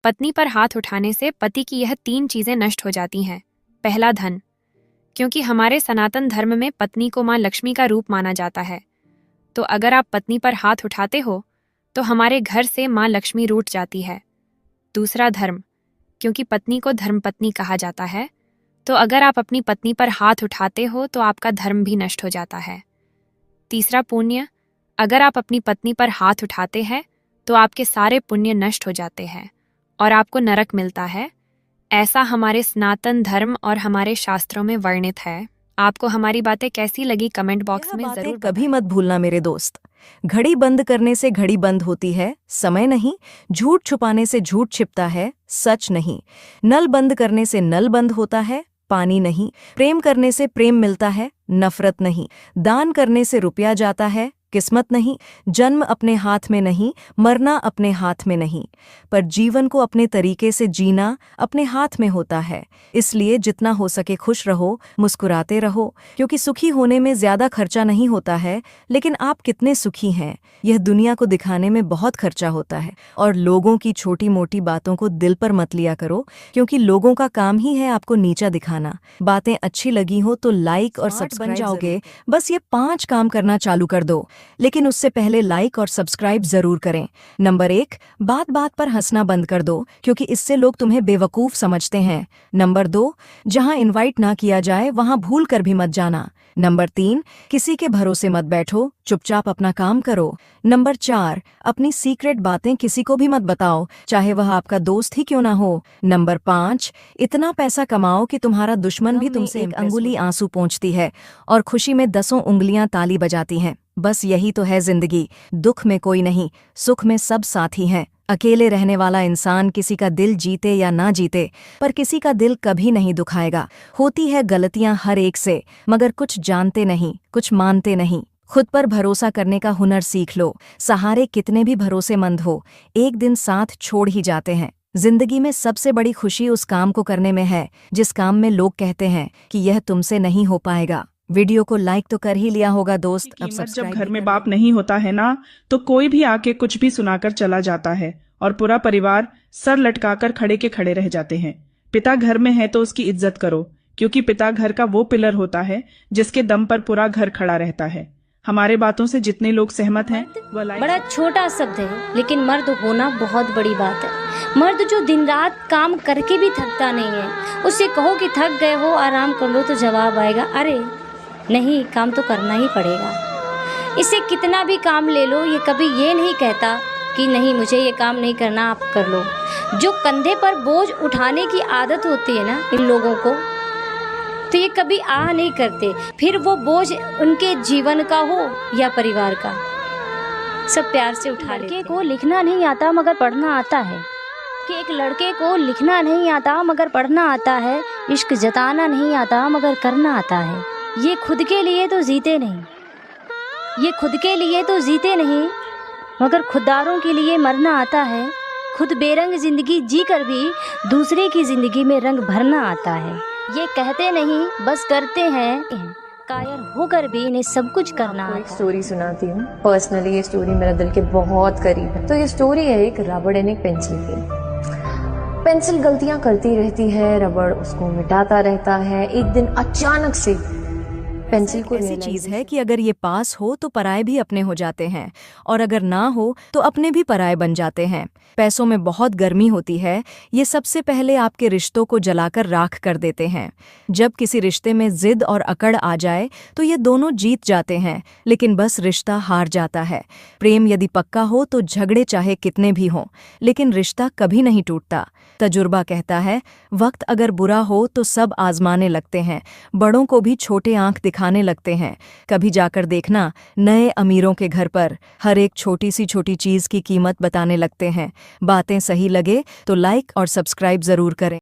पत्नी पर हाथ उठाने से पति की यह 3 चीजें नष्ट हो जाती हैं। पहला, धन, क्योंकि हमारे सनातन धर्म में पत्नी को माँ लक्ष्मी का रूप माना जाता है। तो अगर आप पत्नी पर हाथ उठाते हो तो हमारे घर से माँ लक्ष्मी रूठ जाती है। दूसरा, धर्म, क्योंकि पत्नी को धर्मपत्नी कहा जाता है। तो अगर आप अपनी पत्नी पर हाथ उठाते हो तो आपका धर्म भी नष्ट हो जाता है। तीसरा, पुण्य, अगर आप अपनी पत्नी पर हाथ उठाते हैं तो आपके सारे पुण्य नष्ट हो जाते हैं और आपको नरक मिलता है। ऐसा हमारे सनातन धर्म और हमारे शास्त्रों में वर्णित है। आपको हमारी बातें कैसी लगी कमेंट बॉक्स में जरूर कभी मत भूलना मेरे दोस्त। घड़ी बंद करने से घड़ी बंद होती है, समय नहीं। झूठ छुपाने से झूठ छिपता है, सच नहीं। नल बंद करने से नल बंद होता है, पानी नहीं। प्रेम करने से प्रेम मिलता है, नफरत नहीं। दान करने से रुपया जाता है, किस्मत नहीं। जन्म अपने हाथ में नहीं, मरना अपने हाथ में नहीं, पर जीवन को अपने तरीके से जीना अपने हाथ में होता है। इसलिए जितना हो सके खुश रहो, मुस्कुराते रहो, क्योंकि सुखी होने में ज्यादा खर्चा नहीं होता है, लेकिन आप कितने सुखी हैं यह दुनिया को दिखाने में बहुत खर्चा होता है। और लोगों की छोटी मोटी बातों को दिल पर मत लिया करो, क्योंकि लोगों का काम ही है आपको नीचा दिखाना। बातें अच्छी लगी हो तो लाइक और सब्सक्राइब बन जाओगे। बस ये 5 काम करना चालू कर दो, लेकिन उससे पहले लाइक और सब्सक्राइब जरूर करें। नंबर 1, बात बात पर हंसना बंद कर दो, क्योंकि इससे लोग तुम्हें बेवकूफ समझते हैं। नंबर 2, जहां इनवाइट ना किया जाए वहां भूल कर भी मत जाना। नंबर 3, किसी के भरोसे मत बैठो, चुपचाप अपना काम करो। नंबर 4, अपनी सीक्रेट बातें किसी को भी मत बताओ, चाहे वह आपका दोस्त ही क्यों ना हो। नंबर 5, इतना पैसा कमाओ कि तुम्हारा दुश्मन भी तुमसे एक अंगुली आंसू पोंछती है और खुशी में 10 उंगलियां ताली बजाती हैं। बस यही तो है जिंदगी। दुख में कोई नहीं, सुख में सब साथी हैं। अकेले रहने वाला इंसान किसी का दिल जीते या ना जीते, पर किसी का दिल कभी नहीं दुखाएगा। होती है गलतियां हर एक से, मगर कुछ जानते नहीं, कुछ मानते नहीं। खुद पर भरोसा करने का हुनर सीख लो। सहारे कितने भी भरोसेमंद हो, एक दिन साथ छोड़ ही जाते हैं। जिंदगी में सबसे बड़ी खुशी उस काम को करने में है जिस काम में लोग कहते हैं कि यह तुमसे नहीं हो पाएगा। वीडियो को लाइक तो कर ही लिया होगा दोस्त। अब जब घर में बाप नहीं होता है ना, तो कोई भी आके कुछ भी सुनाकर चला जाता है और पूरा परिवार सर लटकाकर खड़े के खड़े रह जाते हैं। पिता घर में है तो उसकी इज्जत करो, क्योंकि पिता घर का वो पिलर होता है जिसके दम पर पूरा घर खड़ा रहता है। हमारे बातों से जितने लोग सहमत हैं वह बड़ा छोटा शब्द है, लेकिन मर्द होना बहुत बड़ी बात है। मर्द जो दिन रात काम करके भी थकता नहीं है, उससे कहो कि थक गए हो आराम कर लो तो जवाब आएगा, अरे नहीं, काम तो करना ही पड़ेगा। इसे कितना भी काम ले लो, ये कभी ये नहीं कहता कि नहीं मुझे ये काम नहीं करना, आप कर लो। जो कंधे पर बोझ उठाने की आदत होती है ना इन लोगों को, तो ये कभी नहीं करते। फिर वो बोझ उनके जीवन का हो या परिवार का, सब प्यार से उठा लेते। लड़के को लिखना नहीं आता मगर पढ़ना आता है, कि एक लड़के को लिखना नहीं आता मगर पढ़ना आता है। इश्क जताना नहीं आता मगर करना आता है। ये खुद के लिए तो जीते नहीं, ये खुद के लिए तो जीते नहीं, मगर खुददारों के लिए मरना आता है। खुद बेरंग जिंदगी जी कर भी दूसरे की जिंदगी में रंग भरना आता है। ये कहते नहीं बस करते हैं, कायर होकर भी इन्हें सब कुछ करना। एक स्टोरी सुनाती हूँ। पर्सनली ये स्टोरी मेरे दिल के बहुत करीब है। तो ये स्टोरी है एक रबड़ एंड एक पेंसिल की। पेंसिल गलतियां करती रहती है, रबड़ उसको मिटाता रहता है। एक दिन अचानक से पेंसिल को ऐसी चीज है कि अगर ये पास हो तो पराये भी अपने हो जाते हैं, और अगर ना हो तो अपने भी पराये बन जाते हैं। पैसों में बहुत गर्मी होती है, ये सबसे पहले आपके रिश्तों को जलाकर राख कर देते हैं। जब किसी रिश्ते में जिद और अकड़ आ जाए तो ये दोनों जीत जाते हैं, लेकिन बस रिश्ता हार जाता है। प्रेम यदि पक्का हो तो झगड़े चाहे कितने भी हों, लेकिन रिश्ता कभी नहीं टूटता। तजुर्बा कहता है, वक्त अगर बुरा हो तो सब आजमाने लगते हैं, बड़ों को भी छोटे आंख दिखाने लगते हैं। कभी जाकर देखना, नए अमीरों के घर पर हर एक छोटी सी छोटी चीज की कीमत बताने लगते हैं। बातें सही लगे तो लाइक और सब्सक्राइब जरूर करें।